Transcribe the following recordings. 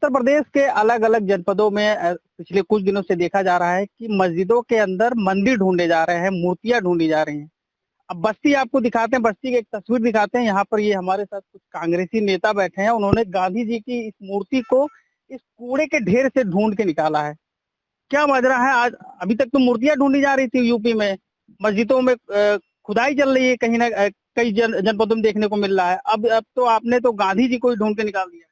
उत्तर प्रदेश के अलग अलग जनपदों में पिछले कुछ दिनों से देखा जा रहा है कि मस्जिदों के अंदर मंदिर ढूंढे जा रहे हैं, मूर्तियां ढूंढी जा रही हैं। अब बस्ती आपको दिखाते हैं, बस्ती की एक तस्वीर दिखाते हैं। यहाँ पर ये हमारे साथ कुछ कांग्रेसी नेता बैठे हैं। उन्होंने गांधी जी की इस मूर्ति को इस कूड़े के ढेर से ढूंढ के निकाला है। क्या माजरा है? आज अभी तक तो मूर्तियां ढूंढी जा रही थी यूपी में, मस्जिदों में खुदाई चल रही है, कहीं ना कई जनपदों में देखने को मिल रहा है। अब तो आपने तो गांधी जी को ही ढूंढ के निकाल दिया।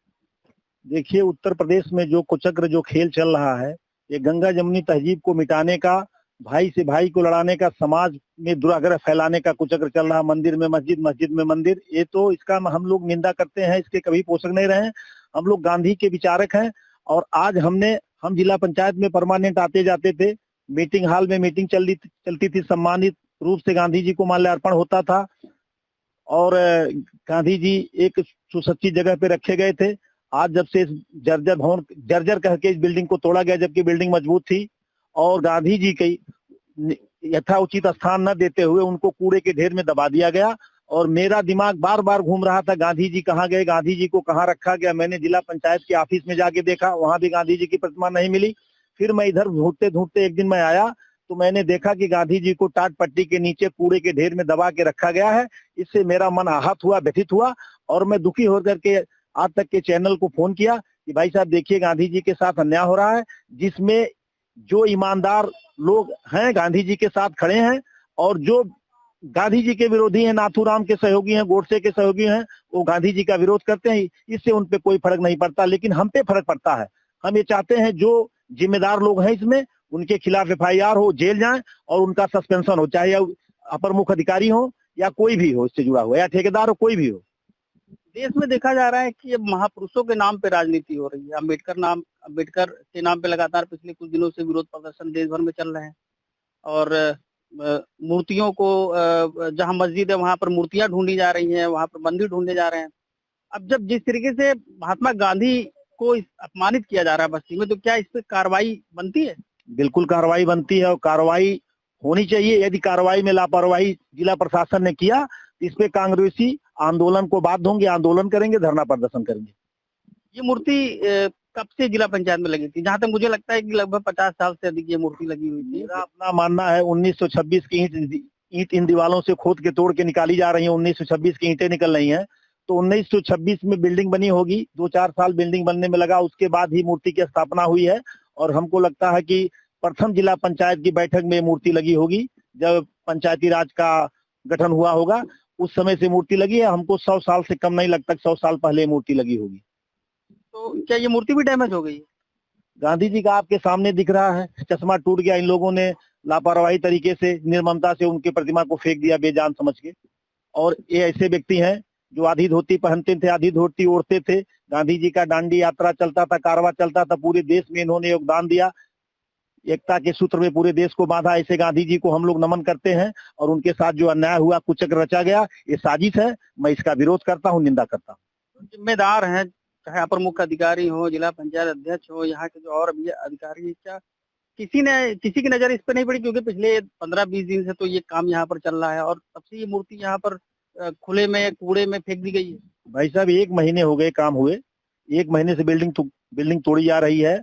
देखिए, उत्तर प्रदेश में जो कुचक्र जो खेल चल रहा है, ये गंगा जमुनी तहजीब को मिटाने का, भाई से भाई को लड़ाने का, समाज में दुराग्रह फैलाने का कुचक्र चल रहा है। मंदिर में मस्जिद, मस्जिद में मंदिर, ये तो इसका हम लोग निंदा करते हैं, इसके कभी पोषक नहीं रहे। हम लोग गांधी के विचारक हैं। और आज हम जिला पंचायत में परमानेंट आते जाते थे। मीटिंग हॉल में मीटिंग चलती थी, सम्मानित रूप से गांधी जी को माल्यार्पण होता था। और गांधी जी एक सुसज्जित जगह पे रखे गए थे। आज जब से इस जर्जर कह के इस बिल्डिंग को तोड़ा गया, जबकि बिल्डिंग मजबूत थी, और गांधी जी की यथाउचित स्थान न देते हुए उनको कूड़े के ढेर में दबा दिया गया। और मेरा दिमाग बार बार घूम रहा था, गांधी जी कहाँ गए, गांधी जी को कहाँ रखा गया। मैंने जिला पंचायत के ऑफिस में जाके देखा, वहां भी गांधी जी की प्रतिमा नहीं मिली। फिर मैं इधर ढूंढते ढूंढते एक दिन मैं आया तो मैंने देखा कि गांधी जी को टाट पट्टी के नीचे कूड़े के ढेर में दबा के रखा गया है। इससे मेरा मन आहत हुआ, व्यथित हुआ, और मैं दुखी होकर के आज तक के चैनल को फोन किया कि भाई साहब देखिए, गांधी जी के साथ अन्याय हो रहा है, जिसमें जो ईमानदार लोग हैं गांधी जी के साथ खड़े हैं, और जो गांधी जी के विरोधी हैं, नाथूराम के सहयोगी हैं, गोडसे के सहयोगी हैं, वो गांधी जी का विरोध करते हैं। इससे उन पे कोई फर्क नहीं पड़ता, लेकिन हम पे फर्क पड़ता है। हम ये चाहते हैं जो जिम्मेदार लोग हैं इसमें, उनके खिलाफ FIR हो, जेल जाएं और उनका सस्पेंशन हो, चाहे अपर मुख्य अधिकारी हो या कोई भी हो इससे जुड़ा हुआ, या ठेकेदार हो, कोई भी हो। देश में देखा जा रहा है कि अब महापुरुषों के नाम पे राजनीति हो रही है। अम्बेडकर के नाम पे लगातार पिछले कुछ दिनों से विरोध प्रदर्शन देश भर में चल रहे हैं। और मूर्तियों को जहां मस्जिद है वहां पर मूर्तियां ढूंढी जा रही हैं, वहां पर मंदिर ढूंढे जा रहे हैं। अब जब जिस तरीके से महात्मा गांधी को अपमानित किया जा रहा है बस्ती में, तो क्या इस पे कार्रवाई बनती है? बिल्कुल कार्रवाई बनती है, और कार्रवाई होनी चाहिए। यदि कार्रवाई में लापरवाही जिला प्रशासन ने किया, इस पे कांग्रेसी आंदोलन को बाध्य होंगे, आंदोलन करेंगे, धरना प्रदर्शन करेंगे। ये मूर्ति कब से जिला पंचायत में लगी थी? जहां तक मुझे लगता है कि लगभग 50 साल से अधिक ये मूर्ति लगी हुई थी। मेरा अपना मानना है 1926 की ईंट इन दीवारों से खोद के तोड़ के निकाली जा रही है। 1926 की ईंटें निकल रही हैं, तो 1926 में बिल्डिंग बनी होगी। 2-4 साल बिल्डिंग बनने में लगा, उसके बाद ही मूर्ति की स्थापना हुई है। और हमको लगता है कि प्रथम जिला पंचायत की बैठक में मूर्ति लगी होगी, जब पंचायती राज का गठन हुआ होगा, उस समय से मूर्ति लगी है। हमको 100 साल से कम नहीं लगता, 100 साल पहले मूर्ति लगी होगी। तो क्या ये मूर्ति भी डैमेज हो गई है? गांधी जी का आपके सामने दिख रहा है, चश्मा टूट गया। इन लोगों ने लापरवाही तरीके से, निर्ममता से उनकी प्रतिमा को फेंक दिया बेजान समझ के। और ये ऐसे व्यक्ति हैं जो आधी धोती पहनते थे, आधी धोती ओढ़ते थे। गांधी जी का दांडी यात्रा चलता था, कारवां चलता था, पूरे देश में इन्होंने योगदान दिया, एकता के सूत्र में पूरे देश को बांधा। ऐसे गांधी जी को हम लोग नमन करते हैं। और उनके साथ जो अन्याय हुआ, कुचक्र रचा गया, ये साजिश है। मैं इसका विरोध करता हूँ, निंदा करता हूँ। जिम्मेदार हैं, चाहे अपर मुख्य अधिकारी हो, जिला पंचायत अध्यक्ष हो, यहाँ के जो और भी अधिकारी हैं, क्या किसी की नजर इस पर नहीं पड़ी? क्योंकि पिछले 15-20 दिन से तो ये काम यहाँ पर चल रहा है, और तब से ये मूर्ति यहाँ पर खुले में कूड़े में फेंक दी गई है। भाई साहब, 1 महीने हो गए काम हुए, 1 महीने से बिल्डिंग तोड़ी जा रही है।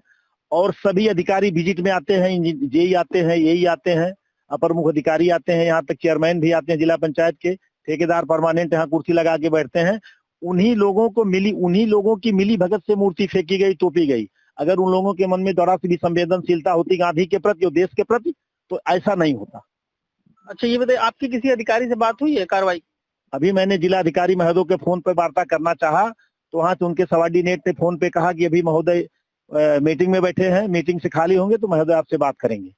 और सभी अधिकारी विजिट में आते हैं, जेई आते हैं, यही आते हैं, अपर मुख्य अधिकारी आते हैं, यहाँ तक चेयरमैन भी आते हैं जिला पंचायत के, ठेकेदार परमानेंट यहाँ कुर्सी लगा के बैठते हैं। उन्हीं लोगों की मिली भगत से मूर्ति फेंकी गई, तोपी गई। अगर उन लोगों के मन में थोड़ा सी भी संवेदनशीलता होती गांधी के प्रति और देश के प्रति, तो ऐसा नहीं होता। अच्छा, ये बताइए, आपकी किसी अधिकारी से बात हुई है कार्रवाई? अभी मैंने जिला अधिकारी महोदय के फोन पर वार्ता करना चाहा, तो वहां से उनके सबॉर्डिनेट ने फोन पे कहा कि अभी महोदय मीटिंग में बैठे हैं, मीटिंग से खाली होंगे तो महोदय आपसे बात करेंगे।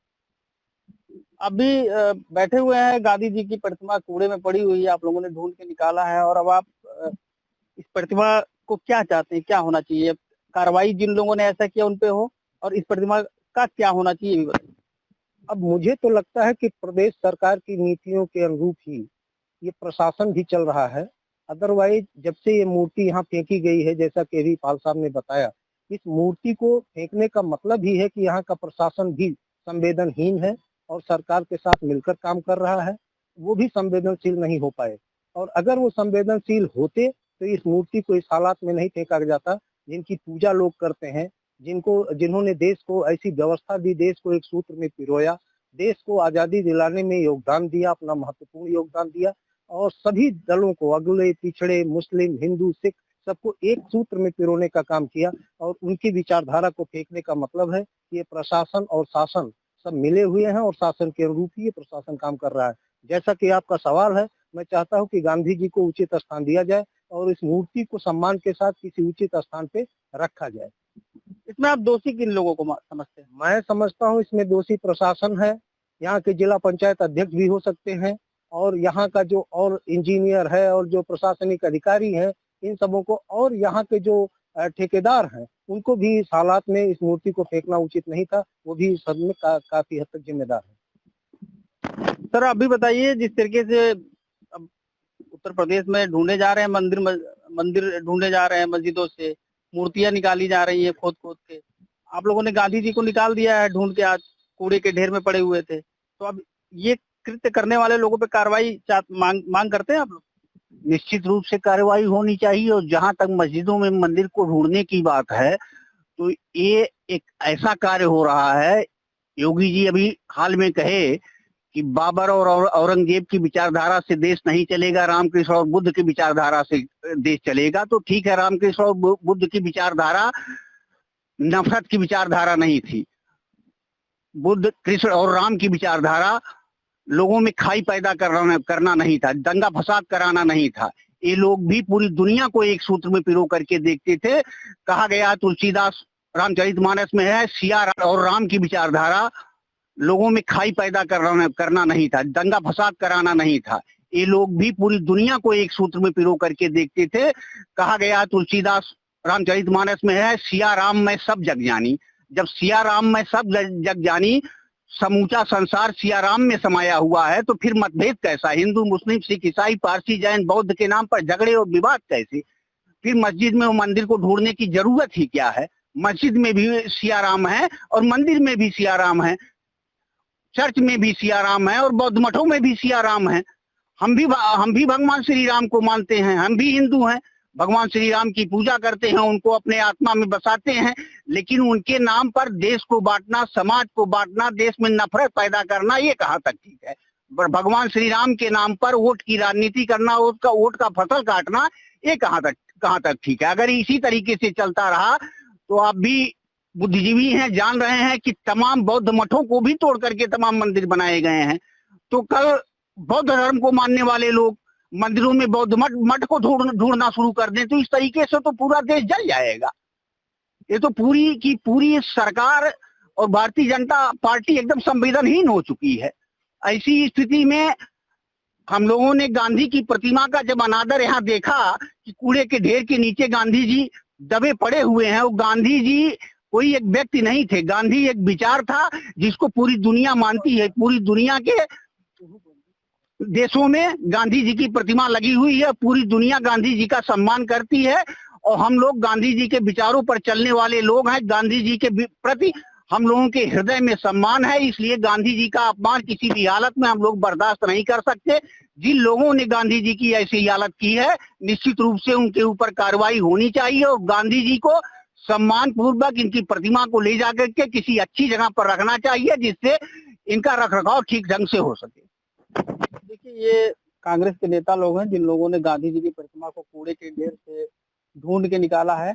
अभी बैठे हुए हैं, गांधी जी की प्रतिमा कूड़े में पड़ी हुई है, आप लोगों ने ढूंढ के निकाला है, और अब आप इस प्रतिमा को क्या चाहते हैं, क्या होना चाहिए? कार्रवाई जिन लोगों ने ऐसा किया उन पे हो, और इस प्रतिमा का क्या होना चाहिए ये भी बताइए। अब मुझे तो लगता है कि प्रदेश सरकार की नीतियों के अनुरूप ही ये प्रशासन भी चल रहा है। अदरवाइज जब से ये मूर्ति यहाँ फेंकी गई है, जैसा कि अभी पाल साहब ने बताया, इस मूर्ति को फेंकने का मतलब ही है कि यहाँ का प्रशासन भी संवेदनहीन है और सरकार के साथ मिलकर काम कर रहा है। वो भी संवेदनशील नहीं हो पाए, और अगर वो संवेदनशील होते तो इस मूर्ति को इस हालात में नहीं फेंका जाता जिनकी पूजा लोग करते हैं, जिन्होंने देश को ऐसी व्यवस्था दी, देश को एक सूत्र में पिरोया, देश को आजादी दिलाने में योगदान दिया, अपना महत्वपूर्ण योगदान दिया और सभी दलों को, अगड़े पिछड़े, मुस्लिम, हिंदू, सिख, सबको एक सूत्र में पिरोने का काम किया और उनकी विचारधारा को फेंकने का मतलब है कि ये प्रशासन और शासन सब मिले हुए हैं और शासन के अनुरूप ही ये प्रशासन काम कर रहा है। जैसा कि आपका सवाल है, मैं चाहता हूं कि गांधी जी को उचित स्थान दिया जाए और इस मूर्ति को सम्मान के साथ किसी उचित स्थान पे रखा जाए। इसमें आप दोषी किन लोगों को समझते हैं? मैं समझता हूं इसमें दोषी प्रशासन है, यहाँ के जिला पंचायत अध्यक्ष भी हो सकते हैं और यहाँ का जो और इंजीनियर है और जो प्रशासनिक अधिकारी हैं, इन सबों को, और यहाँ के जो ठेकेदार हैं, उनको भी इस हालात में इस मूर्ति को फेंकना उचित नहीं था। वो भी इस हद में काफी हद तक जिम्मेदार है। सर अभी बताइए, जिस तरीके से अब उत्तर प्रदेश में ढूंढे जा रहे हैं मंदिर ढूंढे जा रहे हैं, मस्जिदों से मूर्तियां निकाली जा रही है खोद खोद के। आप लोगों ने गांधी जी को निकाल दिया है ढूंढ के, आज कूड़े के ढेर में पड़े हुए थे। तो अब ये कृत्य करने वाले लोगों पे कार्रवाई मांग करते हैं आप लोग? निश्चित रूप से कार्रवाई होनी चाहिए। और जहां तक मस्जिदों में मंदिर को ढूंढने की बात है, तो ये एक ऐसा कार्य हो रहा है, योगी जी अभी हाल में कहे कि बाबर और औरंगजेब की विचारधारा से देश नहीं चलेगा, रामकृष्ण और बुद्ध की विचारधारा से देश चलेगा। तो ठीक है, रामकृष्ण और बुद्ध की विचारधारा नफरत की विचारधारा नहीं थी। बुद्ध, कृष्ण और राम की विचारधारा लोगों में खाई पैदा करना नहीं था, दंगा फसाद कराना नहीं था। ये लोग भी पूरी दुनिया को एक सूत्र में पिरो करके देखते थे। कहा गया तुलसीदास रामचरितमानस में है, सिया और राम की विचारधारा लोगों में खाई पैदा करना नहीं था, दंगा फसाद कराना नहीं था। ये लोग भी पूरी दुनिया को एक सूत्र में पिरो करके देखते थे। कहा गया तुलसीदास रामचरितमानस में है, सिया राम में सब जग जानी। जब सिया राम में सब जग जानी, समूचा संसार सिया राम में समाया हुआ है, तो फिर मतभेद कैसा? हिंदू, मुस्लिम, सिख, ईसाई, पारसी, जैन, बौद्ध के नाम पर झगड़े और विवाद कैसे? फिर मस्जिद में वो मंदिर को ढूंढने की जरूरत ही क्या है? मस्जिद में भी सिया राम है और मंदिर में भी सिया राम है, चर्च में भी सिया राम है और बौद्ध मठों में भी सिया राम है। हम भी भगवान श्री राम को मानते हैं, हम भी हिंदू हैं, भगवान श्री राम की पूजा करते हैं, उनको अपने आत्मा में बसाते हैं। लेकिन उनके नाम पर देश को बांटना, समाज को बांटना, देश में नफरत पैदा करना, ये कहाँ तक ठीक है? भगवान श्री राम के नाम पर वोट की राजनीति करना, उसका वोट का फसल काटना, ये कहाँ तक ठीक है? अगर इसी तरीके से चलता रहा तो आप भी बुद्धिजीवी हैं, जान रहे हैं कि तमाम बौद्ध मठों को भी तोड़ करके तमाम मंदिर बनाए गए हैं। तो कल बौद्ध धर्म को मानने वाले लोग मंदिरों में बौद्ध मठ को ढूंढना शुरू कर दें, तो इस तरीके से तो पूरा देश जल जाएगा। ये तो पूरी की पूरी सरकार और भारतीय जनता पार्टी एकदम संवेदनहीन हो चुकी है। ऐसी स्थिति में हम लोगों ने गांधी की प्रतिमा का जब अनादर यहाँ देखा कि कूड़े के ढेर के नीचे गांधी जी दबे पड़े हुए हैं। वो गांधी जी कोई एक व्यक्ति नहीं थे, गांधी एक विचार था जिसको पूरी दुनिया मानती है। पूरी दुनिया के देशों में गांधी जी की प्रतिमा लगी हुई है, पूरी दुनिया गांधी जी का सम्मान करती है और हम लोग गांधी जी के विचारों पर चलने वाले लोग हैं। गांधी जी के प्रति हम लोगों के हृदय में सम्मान है, इसलिए गांधी जी का अपमान किसी भी हालत में हम लोग बर्दाश्त नहीं कर सकते। जिन लोगों ने गांधी जी की ऐसी हालत की है, निश्चित रूप से उनके ऊपर कार्रवाई होनी चाहिए और गांधी जी को सम्मान पूर्वक इनकी प्रतिमा को ले जाकर के किसी अच्छी जगह पर रखना चाहिए, जिससे इनका रखरखाव ठीक ढंग से हो सके। देखिए, ये कांग्रेस के नेता लोग हैं जिन लोगों ने गांधी जी की प्रतिमा को कूड़े के ढेर से ढूंढ के निकाला है।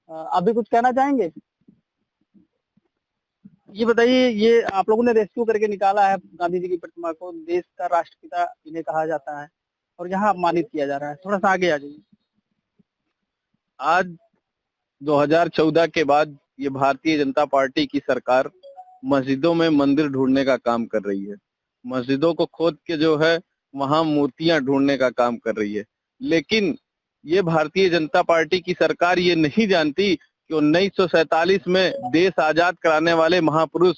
अभी कुछ कहना चाहेंगे? ये बताइए, ये आप लोगों ने रेस्क्यू करके निकाला है गांधी जी की प्रतिमा को, देश का राष्ट्रपिता इन्हें कहा जाता है और यहाँ अपमानित किया जा रहा है। थोड़ा सा आगे आ जाइए। आज 2014 के बाद ये भारतीय जनता पार्टी की सरकार मस्जिदों में मंदिर ढूंढने का काम कर रही है। मस्जिदों को खोद के जो है वहां मूर्तियां ढूंढने का काम कर रही है। लेकिन ये भारतीय जनता पार्टी की सरकार ये नहीं जानती कि 1947 में देश आजाद कराने वाले महापुरुष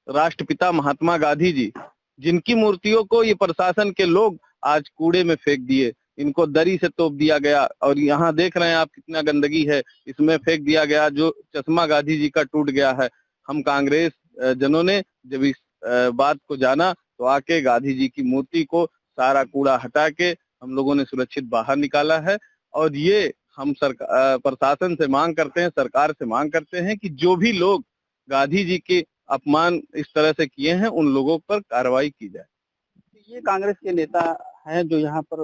राष्ट्रपिता महात्मा गांधी जी, जिनकी मूर्तियों को ये प्रशासन के लोग आज कूड़े में फेंक दिए, इनको दरी से तोप दिया गया। और यहाँ देख रहे हैं आप कितना गंदगी है, इसमें फेंक दिया गया। जो चश्मा गांधी जी का टूट गया है। हम कांग्रेस जनों ने जब इस बात को जाना तो आके गांधी जी की मूर्ति को सारा कूड़ा हटा के हम लोगों ने सुरक्षित बाहर निकाला है। और ये हम सरकार प्रशासन से मांग करते हैं, सरकार से मांग करते हैं कि जो भी लोग गांधी जी के अपमान इस तरह से किए हैं उन लोगों पर कार्रवाई की जाए। ये कांग्रेस के नेता हैं जो यहाँ पर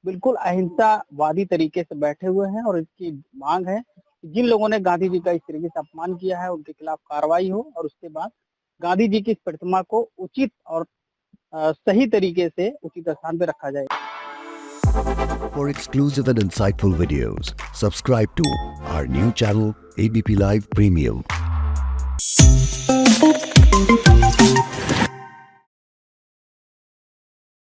बिल्कुल अहिंसावादी तरीके से बैठे हुए हैं और इसकी मांग है कि जिन लोगों ने गांधी जी का इस तरीके से अपमान किया है उनके खिलाफ कार्रवाई हो और उसके बाद गांधी जी की इस प्रतिमा को उचित और सही तरीके से उचित स्थान पे रखा जाए। For exclusive and insightful videos, subscribe to our new channel ABP Live Premium.